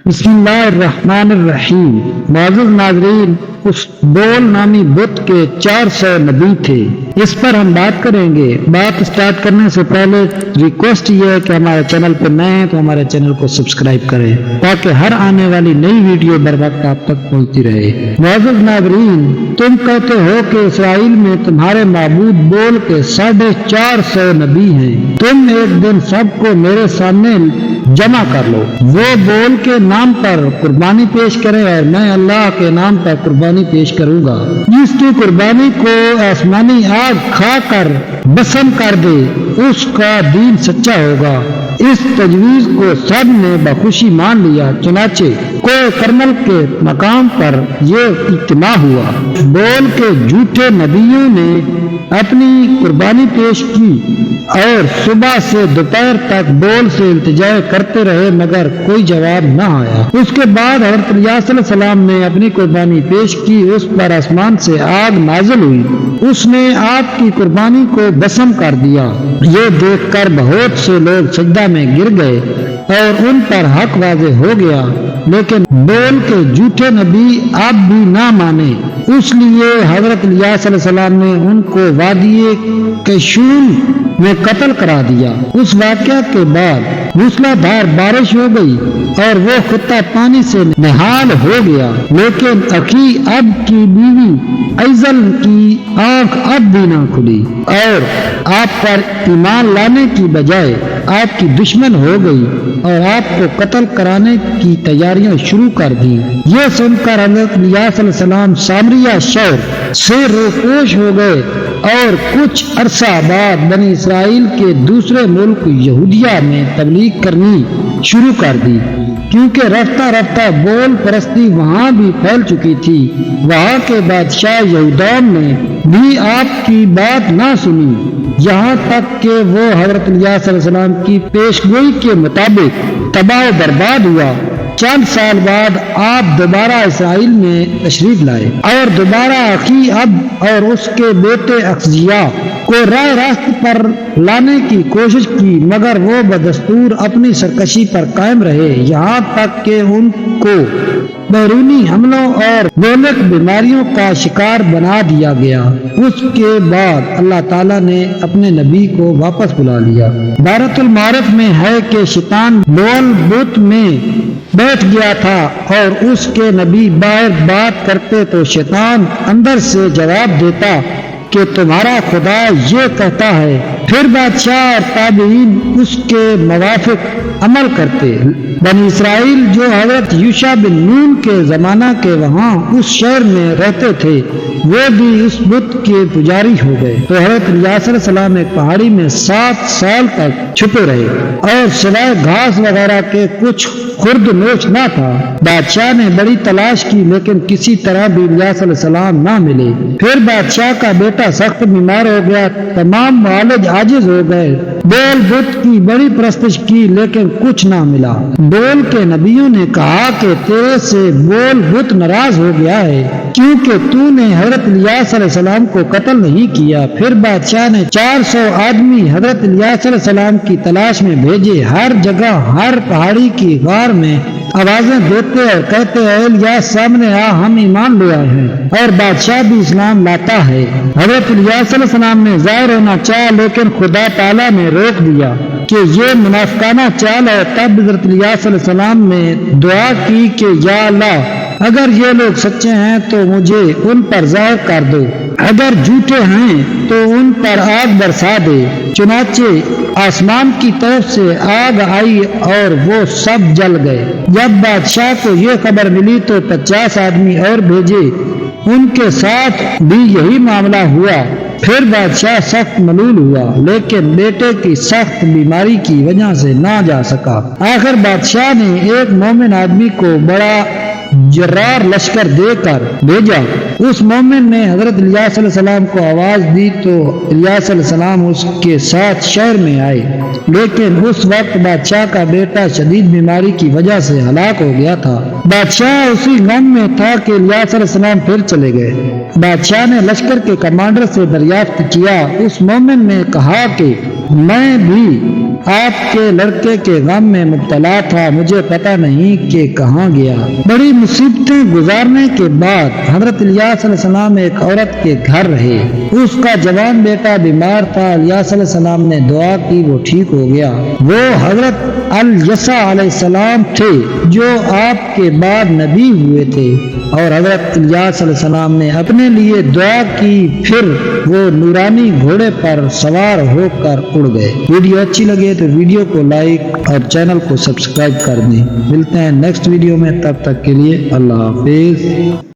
बिस्मिल्लाहिर्रहमानिर्रहीम। मुअज़्ज़ज़ नाज़रीन, उस बोल नामी बुत के 400 नबी थे। इस पर हम बात करेंगे। बात स्टार्ट करने से पहले रिक्वेस्ट ये है कि हमारे चैनल पर नए हैं तो हमारे चैनल को सब्सक्राइब करें ताकि हर आने वाली नई वीडियो बर वक्त आप तक पहुंचती रहे। मुअज़्ज़ज़ नाज़रीन, तुम कहते हो कि इसराइल में तुम्हारे माबूद बोल के 450 नबी हैं। तुम एक दिन सबको मेरे सामने जमा कर लो। वो बोल के नाम पर कुर्बानी पेश करे और मैं अल्लाह के नाम पर कुर्बानी पेश करूंगा। जिसकी कुर्बानी को आसमानी आग खा कर बसम कर दे उसका दीन सच्चा होगा। इस तजवीज को सब ने बखुशी मान लिया। चुनाचे को कर्नल के मकाम पर ये इज्तिमा हुआ। बोल के झूठे नबियों ने अपनी कुर्बानी पेश की और सुबह से दोपहर तक बोल से इल्तिजा करते रहे मगर कोई जवाब न आया। उसके बाद हज़रत इलियास अलैहिस्सलाम ने अपनी कुर्बानी पेश की। उस पर आसमान से आग नाजिल हुई। उसने आपकी कुर्बानी को भस्म कर दिया। ये देखकर बहुत से लोग सजदा में गिर गए और उन पर हक वाज़े हो गया। लेकिन बोल के झूठे नबी अब भी ना माने, इसलिए हज़रत इलियास अलैहिस्सलाम ने उनको वादिये कैशून में कत्ल करा दिया। उस वाक़या के बाद मूसलाधार बारिश हो गई और वो खित्ता पानी से निहाल हो गया। लेकिन अखी अब की बीवी ऐजल की आंख अब भी ना खुली और आप पर ईमान लाने की बजाय आपकी दुश्मन हो गई और आपको कत्ल कराने की तैयारियां शुरू कर दी। ये सुनकर हज़रत इलियास अलैहिस्सलाम सामरिया शहर से रोपोश हो गए और कुछ अरसा बाद बनी इसराइल के दूसरे मुल्क यहूदिया में तबलीग करनी शुरू कर दी, क्योंकि रफ्ता रफ्ता बोल परस्ती वहाँ भी फैल चुकी थी। वहाँ के बादशाह यहूदान ने भी आपकी बात ना सुनी, यहाँ तक कि वो हज़रत इलियास अलैहिस्सलाम की पेशगोई के मुताबिक तबाह बर्बाद हुआ। चंद साल बाद आप दोबारा इसराइल में तशरीफ लाए और दोबारा अखी अब और उसके बेटे अक्सिया को राह रास्त पर लाने की कोशिश की, मगर वो बदस्तूर अपनी सरकशी पर कायम रहे। यहाँ तक कि उनको बैरूनी हमलों और बोलक बीमारियों का शिकार बना दिया गया। उसके बाद अल्लाह ताला ने अपने नबी को वापस बुला लिया। बारतुल मारिफ में है कि शैतान बोल बुत में बैठ गया था और उसके नबी बाहर बात करते तो शैतान अंदर से जवाब देता कि तुम्हारा खुदा ये कहता है। फिर बादशाह और ताबीन उसके मुवाफिक अमल करते। बनी इसराइल जो हज़रत यूशा बिन नून के ज़माना के वहाँ उस शहर में रहते थे, वो भी उस बुत के पुजारी हो गए। तो हज़रत इलियास अलैहिस्सलाम एक पहाड़ी में 7 साल तक छुपे रहे और सिवाय घास वगैरह के कुछ खुर्द नोच न था। बादशाह ने बड़ी तलाश की लेकिन किसी तरह भी इलियास अलैहिस्सलाम ना मिले। फिर बादशाह का बेटा सख्त बीमार हो गया। तमाम मुआलिज आजिज हो गए। बोल बुत की बड़ी प्रस्तश की लेकिन कुछ ना मिला। बोल के नबियों ने कहा कि तेरे से बोल बुत नाराज हो गया है क्योंकि तूने हज़रत इलियास अलैहिस्सलाम को कत्ल नहीं किया। फिर बादशाह ने 400 आदमी हज़रत इलियास अलैहिस्सलाम की तलाश में भेजे। हर जगह हर पहाड़ी की गार में आवाजें देते और कहते हैं इलियास सामने आ, हम ईमान ले आए हैं। और बादशाह भी इस्लाम लाता है। हज़रत इलियास अलैहिस्सलाम ने जाहिर होना चाहा लेकिन खुदा ताला ने रोक दिया कि ये मुनाफिकाना चाल है। तब हज़रत इलियास अलैहिस्सलाम ने दुआ की कि या अल्लाह, अगर ये लोग सच्चे हैं तो मुझे उन पर ज़ाहिर कर दो, अगर झूठे हैं तो उन पर आग बरसा दे। चुनाचे आसमान की तरफ से आग आई और वो सब जल गए। जब बादशाह को ये खबर मिली तो 50 आदमी और भेजे, उनके साथ भी यही मामला हुआ। फिर बादशाह सख्त मलूल हुआ लेकिन बेटे की सख्त बीमारी की वजह से ना जा सका। आखिर बादशाह ने एक मोमिन आदमी को बड़ा जर्रार लश्कर देकर भेजा। उस मोमिन ने हज़रत इलियास अलैहिस्सलाम को आवाज दी तो इलियास अलैहिस्सलाम उसके साथ शहर में आए। लेकिन उस वक्त बादशाह का बेटा शदीद बीमारी की वजह से हलाक हो गया था। बादशाह उसी गम में था कि इलियास अलैहिस्सलाम फिर चले गए। बादशाह ने लश्कर के कमांडर से दरियाफ्त किया। उस मोमिन ने कहा कि मैं भी آپ کے لڑکے کے غم میں مبتلا تھا، مجھے پتہ نہیں کہ کہاں گیا۔ بڑی مصیبتیں گزارنے کے بعد حضرت الیاس علیہ السلام ایک عورت کے گھر رہے۔ اس کا جوان بیٹا بیمار تھا، الیاس علیہ السلام نے دعا کی، وہ ٹھیک ہو گیا۔ وہ حضرت الیسع علیہ السلام تھے جو آپ کے بعد نبی ہوئے تھے، اور حضرت الیاس علیہ السلام نے اپنے لیے دعا کی، پھر وہ نورانی گھوڑے پر سوار ہو کر اڑ گئے۔ ویڈیو اچھی لگے تو ویڈیو کو لائک اور چینل کو سبسکرائب کر دیں۔ ملتے ہیں نیکسٹ ویڈیو میں، تب تک کے لیے اللہ حافظ۔